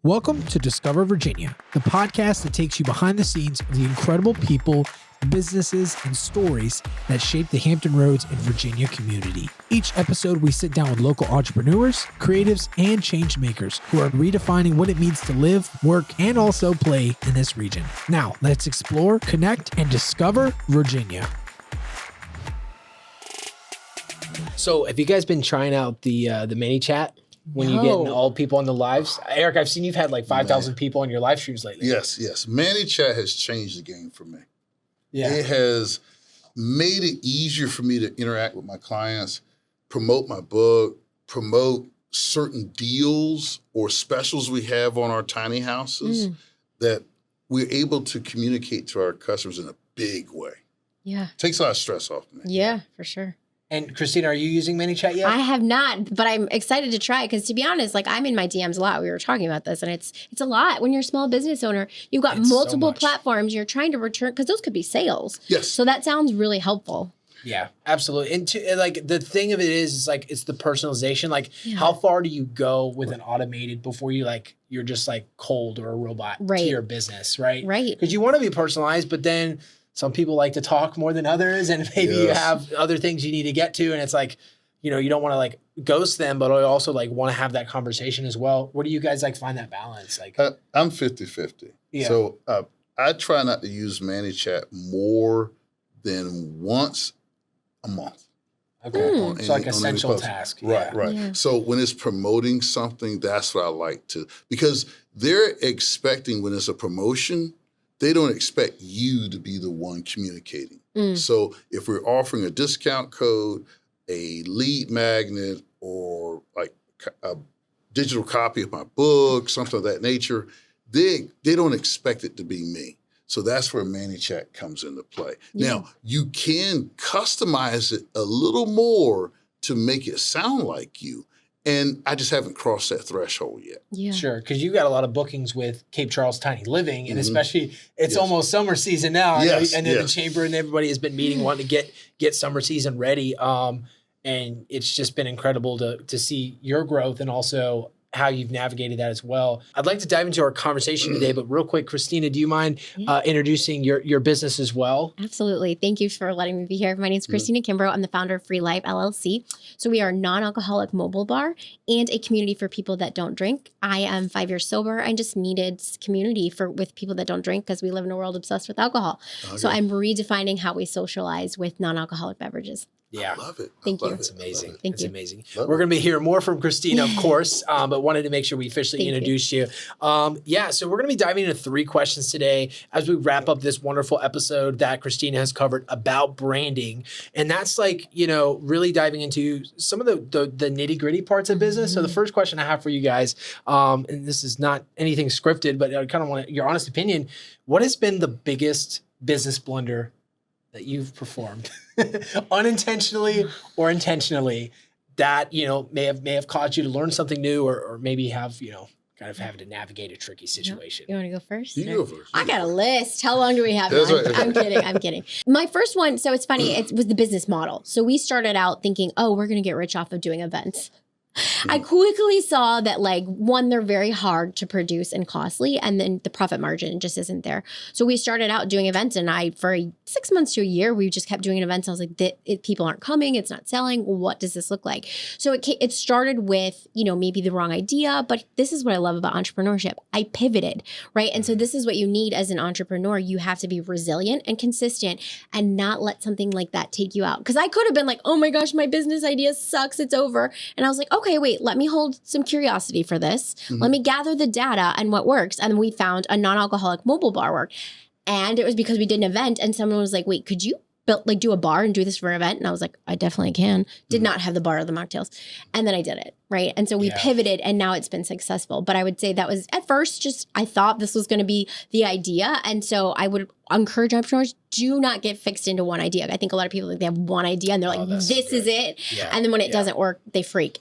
Welcome to Discover Virginia, the podcast that takes you behind the scenes of the incredible people, businesses, and stories that shape the Hampton Roads and Virginia community. Each episode, we sit down with local entrepreneurs, creatives, and change makers who are redefining what it means to live, work, and also play in this region. Now, let's explore, connect, and discover Virginia. So, have you guys been trying out the mini chat? When you get all people on the lives. Eric, I've seen you've had like 5,000 people on your live streams lately. Yes. ManyChat has changed the game for me. Yeah. It has made it easier for me to interact with my clients, promote my book, promote certain deals or specials we have on our tiny houses that we're able to communicate to our customers in a big way. Yeah. Takes a lot of stress off me. Yeah, for sure. And Christina, are you using ManyChat yet? I have not, but I'm excited to try it because, to be honest, like I'm in my DMs a lot. We were talking about this, and it's a lot when you're a small business owner. You've got multiple platforms. You're trying to return because those could be sales. Yes. So that sounds really helpful. Yeah, absolutely. And like the thing of it is like it's the personalization. Like how far do you go with an automated before you're just like cold or a robot to your business, right? Right. Because you want to be personalized, but then some people like to talk more than others, and maybe you have other things you need to get to, and it's like, you know, you don't want to like ghost them, but I also like want to have that conversation as well. Where do you guys like find that balance? Like, I'm 50-50. Yeah. So I try not to use ManyChat more than once a month. Okay. So like essential task. Right. Yeah. So when it's promoting something, that's what I like to, because they're expecting when it's a promotion, they don't expect you to be the one communicating. So if we're offering a discount code, a lead magnet, or like a digital copy of my book, something of that nature, they don't expect it to be me. So that's where ManyChat comes into play. Now, you can customize it a little more to make it sound like you. And I just haven't crossed that threshold yet. Yeah. Sure, because you've got a lot of bookings with Cape Charles Tiny Living, and especially it's almost summer season now. Yes. I know the chamber and everybody has been meeting, wanting to get summer season ready. And it's just been incredible to see your growth and also how you've navigated that as well. I'd like to dive into our conversation today, but real quick, Christina, do you mind introducing your business as well? Absolutely. Thank you for letting me be here. My name is Christina Kimbrough. I'm the founder of Free Life LLC. So we are a non-alcoholic mobile bar and a community for people that don't drink. I am 5 years sober. I just needed community with people that don't drink because we live in a world obsessed with alcohol. Okay. So I'm redefining how we socialize with non-alcoholic beverages. Yeah. I love it. Thank you. It's amazing. Thank it's you. amazing. We're going to be hearing more from Christina, of course, but wanted to make sure we officially introduced you. So we're going to be diving into 3 questions today as we wrap up this wonderful episode that Christina has covered about branding. And that's like, you know, really diving into some of the nitty gritty parts of business. So the first question I have for you guys, and this is not anything scripted, but I kind of want your honest opinion. What has been the biggest business blunder that you've performed unintentionally or intentionally that, you know, may have caused you to learn something new or maybe have, you know, kind of having to navigate a tricky situation? You want to go first? You go first. I got a list. How long do we have? I'm kidding. My first one, so it's funny, it was the business model. So we started out thinking, we're going to get rich off of doing events. I quickly saw that, like, one, they're very hard to produce and costly, and then the profit margin just isn't there. So we started out doing events, and for 6 months to a year, we just kept doing events. I was like, people aren't coming, it's not selling. What does this look like? So it started with, you know, maybe the wrong idea, but this is what I love about entrepreneurship. I pivoted, right? And so this is what you need as an entrepreneur. You have to be resilient and consistent and not let something like that take you out. Because I could have been like, oh my gosh, my business idea sucks, it's over. And I was like, okay, wait, let me hold some curiosity for this. Let me gather the data and what works. And we found a non-alcoholic mobile bar work. And it was because we did an event and someone was like, wait, could you do a bar and do this for an event? And I was like, I definitely can. Did not have the bar or the mocktails. And then I did it, right? And so we pivoted and now it's been successful. But I would say that was at first just, I thought this was going to be the idea. And so I would encourage entrepreneurs, do not get fixed into one idea. I think a lot of people, they have one idea and they're like, this is it. Yeah. And then when it doesn't work, they freak.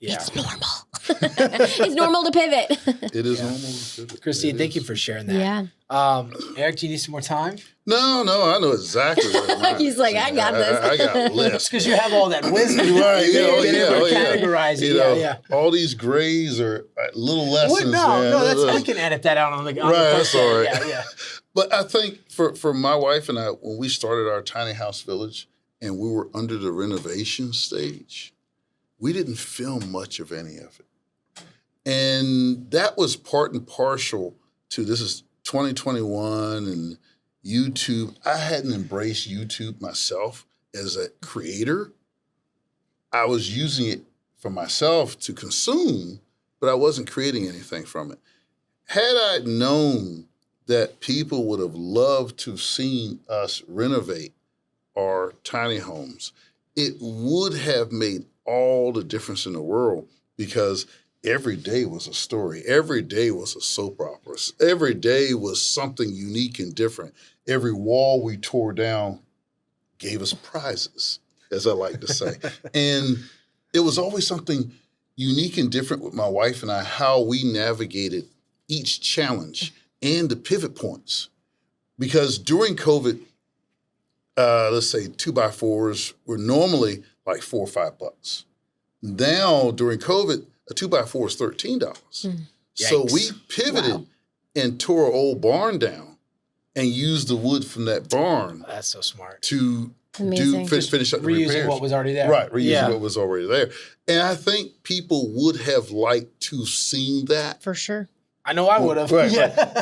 Yeah. It's normal. It's normal to pivot. It is normal to pivot. Christine, thank you for sharing that. Yeah. Eric, do you need some more time? No, I know exactly what mine He's is. like, I got this. I got lists. Because you have all that wisdom. Right, Categorize it. Yeah. All these grays are little lessons. No, we can edit that out on the that's all right. Yeah. But I think for my wife and I, when we started our tiny house village and we were under the renovation stage, we didn't film much of any of it. And that was part and partial to, this is 2021 and YouTube. I hadn't embraced YouTube myself as a creator. I was using it for myself to consume, but I wasn't creating anything from it. Had I known that people would have loved to have seen us renovate our tiny homes, it would have made all the difference in the world, because every day was a story. Every day was a soap opera. Every day was something unique and different. Every wall we tore down gave us prizes, as I like to say. And it was always something unique and different with my wife and I, how we navigated each challenge and the pivot points. Because during COVID, let's say 2x4s were normally like $4 or $5. Now, during COVID, a 2x4 is $13. So we pivoted and tore an old barn down and used the wood from that barn. That's so smart. To finish up the reusing repairs. what was already there. Right, reusing what was already there. And I think people would have liked to seen that. For sure. I know I would have. Right.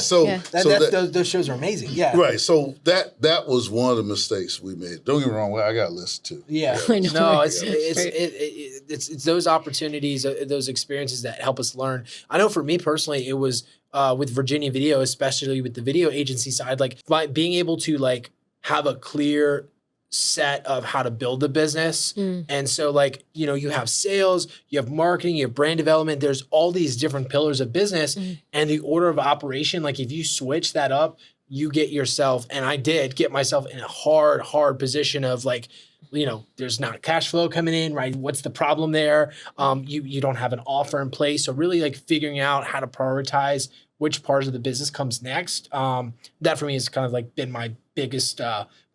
So, those shows are amazing. Yeah. Right. So that was one of the mistakes we made. Don't get me wrong. I got lists too. Yeah. I know. No, it's those opportunities, those experiences that help us learn. I know for me personally, it was with Virginia Video, especially with the video agency side, like being able to like have a clear set of how to build the business. And so like, you know, you have sales, you have marketing, you have brand development, there's all these different pillars of business and the order of operation. Like if you switch that up, you get yourself, and I did get myself in a hard position of like, you know, there's not cash flow coming in, right? What's the problem there? You don't have an offer in place. So really like figuring out how to prioritize which parts of the business comes next. That for me has kind of like been my biggest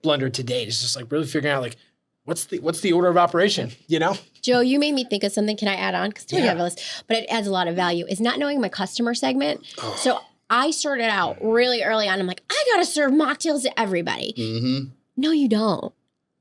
blunder to date. It's just like really figuring out like what's the order of operation, you know? Joe, you made me think of something. Can I add on? Because we have a list, but it adds a lot of value. Is not knowing my customer segment. So I started out really early on. I'm like, I gotta serve mocktails to everybody. No, you don't.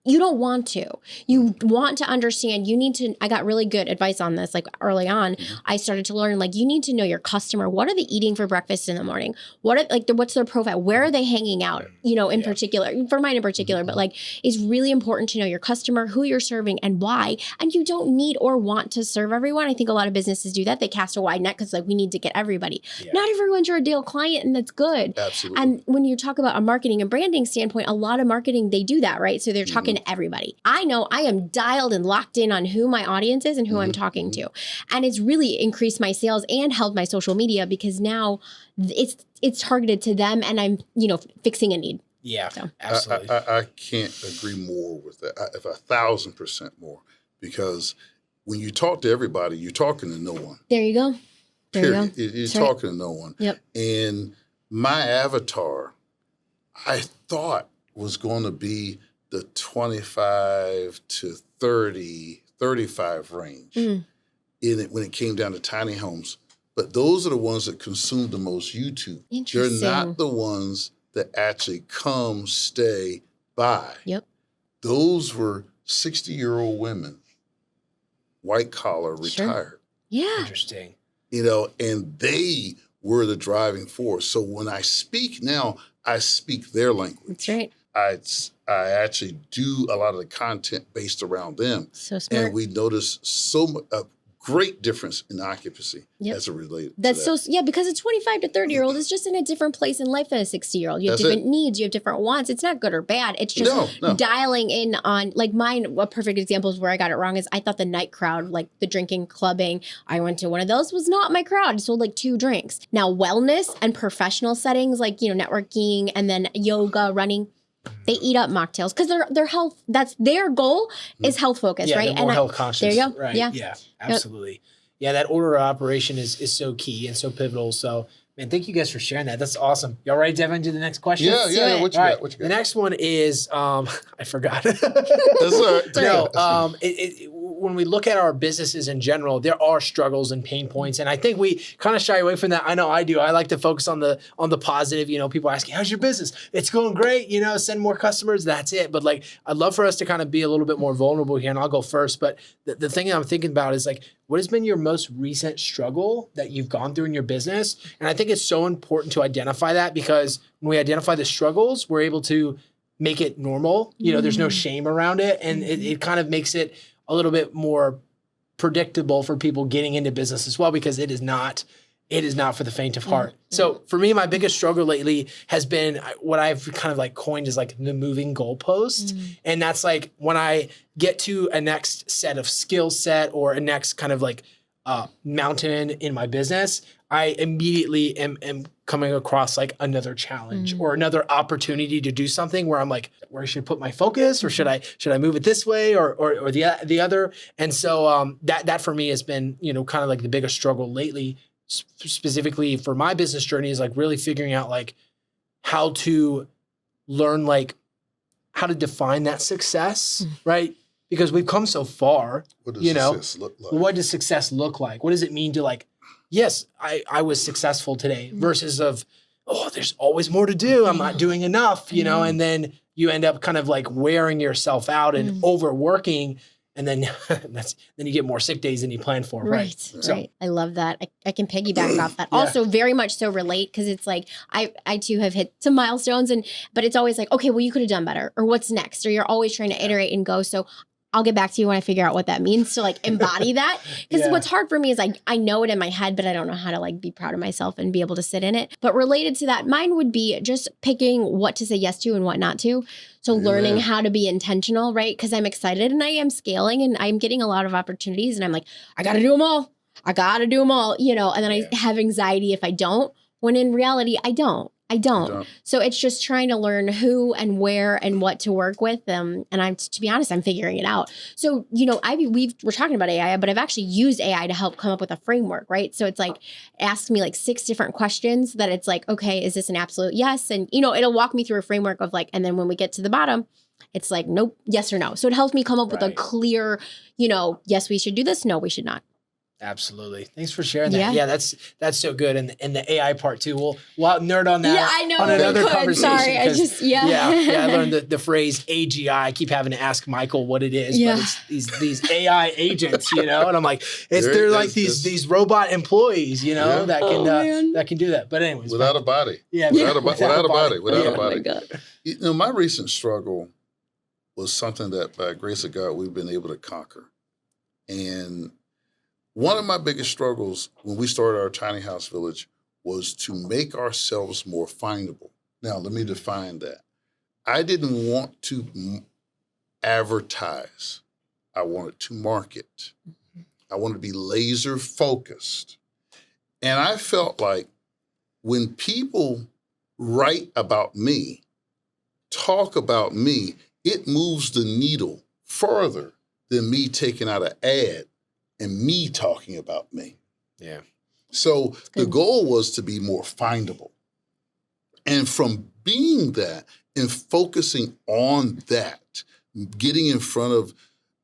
You don't want to. You want to understand. You need to. I got really good advice on this. Like early on, I started to learn. Like you need to know your customer. What are they eating for breakfast in the morning? What's their profile? Where are they hanging out? You know, in particular, for mine in particular. But like, it's really important to know your customer, who you're serving, and why. And you don't need or want to serve everyone. I think a lot of businesses do that. They cast a wide net because like we need to get everybody. Not everyone's your ideal client, and that's good. Absolutely. And when you talk about a marketing and branding standpoint, a lot of marketing they do that, right? So they're talking to everybody. I know I am dialed and locked in on who my audience is and who I'm talking to. And it's really increased my sales and helped my social media because now it's targeted to them and I'm, you know, fixing a need. Yeah, so. Absolutely. I can't agree more with that. If 1,000% more, because when you talk to everybody, you're talking to no one. There you go. Period. You're talking to no one. Yep. And my avatar, I thought was going to be the 25 to 30, 35 range in it when it came down to tiny homes. But those are the ones that consume the most YouTube. Interesting. They're not the ones that actually come, stay, buy. Yep. Those were 60-year-old women, white collar, retired. Yeah. Interesting. You know, and they were the driving force. So when I speak now, I speak their language. That's right. I actually do a lot of the content based around them. So smart. And we notice a great difference in occupancy as it relates That's to that. so, because a 25 to 30-year-old is just in a different place in life than a 60-year-old. You have different needs, you have different wants. It's not good or bad. It's just dialing in on, like mine, a perfect example is where I got it wrong is I thought the night crowd, like the drinking, clubbing, I went to one of those, was not my crowd. I sold like 2 drinks. Now wellness and professional settings like, you know, networking and then yoga, running, they eat up mocktails because their health, that's their goal is health focused, right? They're more health conscious. There you go. Right. Yeah. Absolutely. Yeah, that order of operation is so key and so pivotal. So, man, thank you guys for sharing that. That's awesome. Y'all ready to dive into the next question? Yeah. What you got? What you got? The next one is I forgot. That's all right. No, when we look at our businesses in general, there are struggles and pain points, and I think we kind of shy away from that. I know I do. I like to focus on the positive. You know, people asking, "How's your business?" It's going great. You know, send more customers. That's it. But like, I'd love for us to kind of be a little bit more vulnerable here, and I'll go first. But the thing I'm thinking about is like, what has been your most recent struggle that you've gone through in your business? And I think it's so important to identify that, because when we identify the struggles, we're able to make it normal. You know, there's no shame around it, and it kind of makes it a little bit more predictable for people getting into business as well, because it is not for the faint of heart. So for me, my biggest struggle lately has been what I've kind of like coined as like the moving goalpost. And that's like when I get to a next set of skill set or a next kind of like mountain in my business, I immediately am coming across like another challenge or another opportunity to do something where I'm like, where should I put my focus, or should I move it this way or the other? And so that for me has been, you know, kind of like the biggest struggle lately, specifically for my business journey, is like really figuring out like how to learn like how to define that success, right? Because we've come so far. What does success look like? What does success look like? What does it mean to like, yes, I was successful today, versus of, oh, there's always more to do. I'm not doing enough, you know, and then you end up kind of like wearing yourself out and overworking. And then then you get more sick days than you planned for. Right. Right. I love that. I can piggyback off that. Also very much so relate, because it's like, I too have hit some milestones, but it's always like, okay, well, you could have done better, or what's next? Or you're always trying to iterate and go. So I'll get back to you when I figure out what that means to like embody that. Because what's hard for me is I know it in my head, but I don't know how to like be proud of myself and be able to sit in it. But related to that, mine would be just picking what to say yes to and what not to. So learning how to be intentional, right? Because I'm excited and I am scaling and I'm getting a lot of opportunities, and I'm like, I got to do them all. You know, and then I have anxiety if I don't, when in reality, I don't. So it's just trying to learn who and where and what to work with. And to be honest, I'm figuring it out. So, you know, we're talking about AI, but I've actually used AI to help come up with a framework, right? So it's like, ask me like 6 different questions that it's like, okay, is this an absolute yes? And, you know, it'll walk me through a framework of like, and then when we get to the bottom, it's like, nope, yes or no. So it helps me come up with a clear, you know, yes, we should do this. No, we should not. Absolutely. Thanks for sharing that. Yeah, that's so good. And the AI part too. We'll nerd on that. Yeah, I know. On another conversation. Sorry, I learned the phrase AGI. I keep having to ask Michael what it is, but it's these AI agents, you know. And I'm like, they're like these robot employees, you know, that can do that. But anyways, without a body. Yeah, without a body. Oh my God. You know, my recent struggle was something that by grace of God we've been able to conquer, and one of my biggest struggles when we started our tiny house village was to make ourselves more findable. Now, let me define that. I didn't want to advertise. I wanted to market. I wanted to be laser focused. And I felt like when people write about me, talk about me, it moves the needle further than me taking out an ad and me talking about me. Yeah. So the goal was to be more findable. And from being that and focusing on that, getting in front of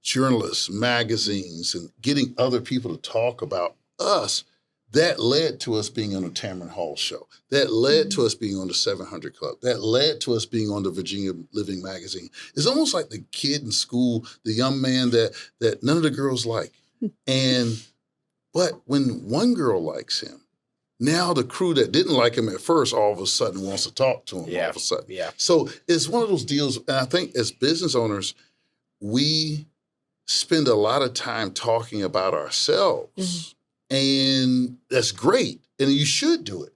journalists, magazines, and getting other people to talk about us, that led to us being on the Tamron Hall show. That led to us being on the 700 Club. That led to us being on the Virginia Living magazine. It's almost like the kid in school, the young man that none of the girls like. But when one girl likes him, now the crew that didn't like him at first all of a sudden wants to talk to him all of a sudden. Yeah. So it's one of those deals, and I think as business owners, we spend a lot of time talking about ourselves, and that's great, and you should do it.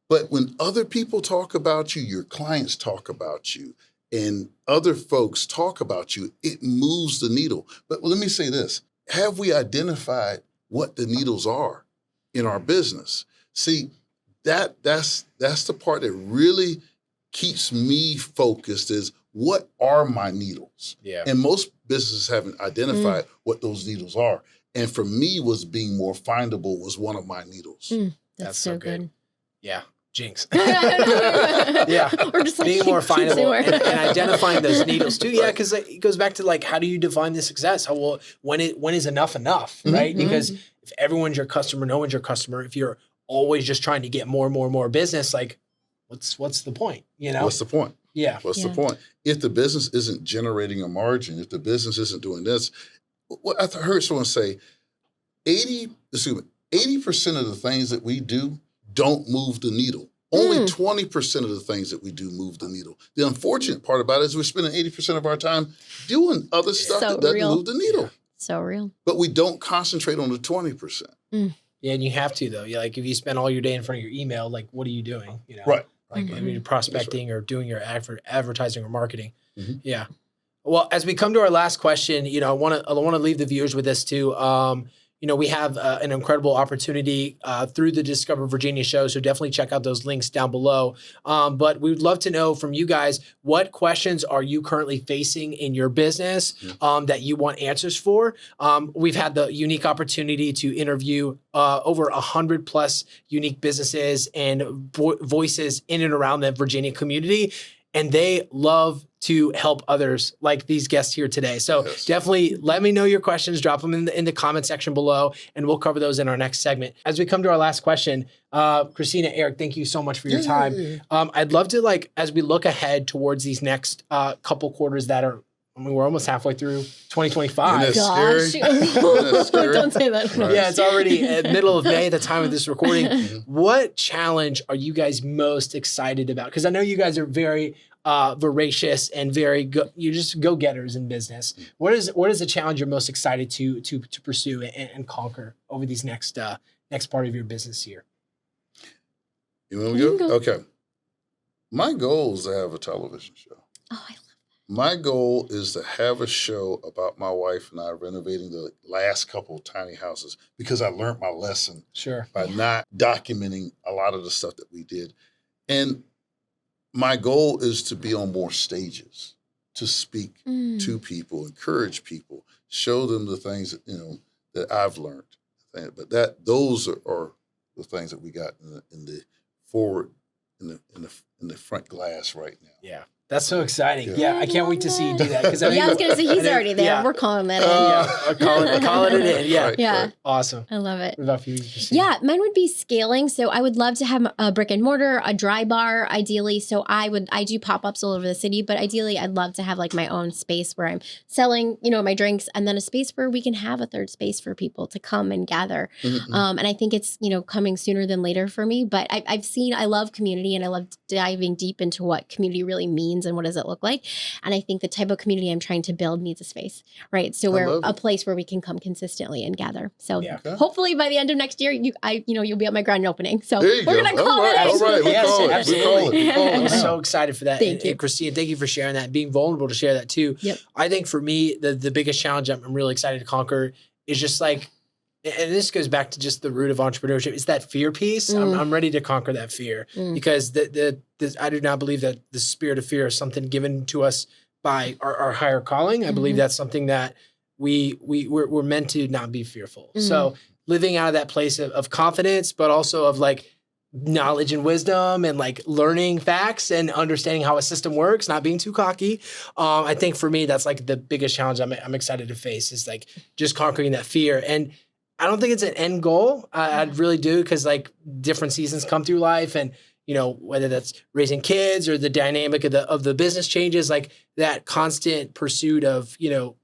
But when other people talk about you, your clients talk about you, and other folks talk about you, it moves the needle. But let me say this. Have we identified what the needles are in our business? See, that's the part that really keeps me focused is what are my needles? Yeah. And most businesses haven't identified what those needles are. And for me, was being more findable was one of my needles. That's so good. Yeah. Jinx. Yeah. Or just like being more findable and identifying those needles too. Yeah. Cause it goes back to like, how do you define the success? When is enough, right? Because if everyone's your customer, no one's your customer. If you're always just trying to get more and more and more business, like what's the point? You know? What's the point? Yeah. What's the point? If the business isn't generating a margin, if the business isn't doing this, I heard someone say 80% of the things that we do don't move the needle. Only 20% of the things that we do move the needle. The unfortunate part about it is we're spending 80% of our time doing other stuff that doesn't move the needle. So real. But we don't concentrate on the 20%. Yeah, and you have to though. Yeah, like if you spend all your day in front of your email, like what are you doing? You know, right? Like I mean, prospecting or doing your advertising or marketing. Yeah. Well, as we come to our last question, you know, I want to leave the viewers with this too. You know, we have an incredible opportunity through the Discover Virginia show, so definitely check out those links down below. But we would love to know from you guys, what questions are you currently facing in your business that you want answers for? We've had the unique opportunity to interview over 100 plus unique businesses and voices in and around the Virginia community, and they love to help others like these guests here today. So definitely let me know your questions, drop them in the comment section below, and we'll cover those in our next segment. As we come to our last question, Christina, Eric, thank you so much for your time. I'd love to, like, as we look ahead towards these next couple quarters that are, I mean, we're almost halfway through 2025. Isn't that scary? Don't say that. Right. Yeah, it's already middle of May at the time of this recording. What challenge are you guys most excited about? Because I know you guys are very voracious and very you're just go-getters in business. What is the challenge you're most excited to pursue and conquer over these next part of your business year? You want to go? Okay. My goal is to have a television show. Oh, I love that. My goal is to have a show about my wife and I renovating the last couple of tiny houses, because I learned my lesson by not documenting a lot of the stuff that we did. And my goal is to be on more stages, to speak to people, encourage people, show them the things that, you know, that I've learned. But those are the things that we got in the front glass right now. Yeah. That's so exciting. Yeah, I can't wait to see you do that. I was going to say, he's already there. Yeah. We're calling that in. Calling it in. Yeah. Right. Awesome. I love it. What about you? Yeah, mine would be scaling. So I would love to have a brick and mortar, a dry bar, ideally. So I do pop-ups all over the city, but ideally I'd love to have like my own space where I'm selling, you know, my drinks, and then a space where we can have a third space for people to come and gather. And I think it's, you know, coming sooner than later for me. But I love community, and I love diving deep into what community really means and what does it look like. And I think the type of community I'm trying to build needs a space, right? So we're a place where we can come consistently and gather. So hopefully by the end of next year, you'll be at my grand opening. So we're going to call it. All right. We call it. I'm so excited for that. Thank you. And Christina, thank you for sharing that, being vulnerable to share that too. Yep. I think for me, the biggest challenge I'm really excited to conquer is just like, and this goes back to just the root of entrepreneurship, is that fear piece. I'm ready to conquer that fear because I do not believe that the spirit of fear is something given to us by our higher calling. I believe that's something that we're meant to not be fearful. So living out of that place of confidence, but also of like knowledge and wisdom and like learning facts and understanding how a system works, not being too cocky. I think for me, that's like the biggest challenge I'm excited to face, is like just conquering that fear. And I don't think it's an end goal. I really do, because like different seasons come through life, and you know, whether that's raising kids or the dynamic of the business changes, like that constant pursuit of, you know,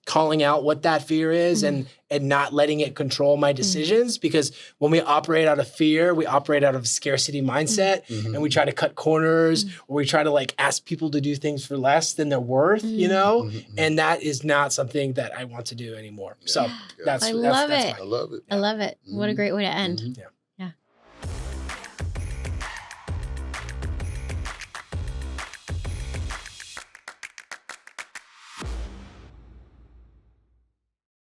calling out what that fear is and not letting it control my decisions. Because when we operate out of fear, we operate out of scarcity mindset, and we try to cut corners, or we try to like ask people to do things for less than they're worth, you know, and that is not something that I want to do anymore. So I love it. I love it. I love it. What a great way to end. Yeah.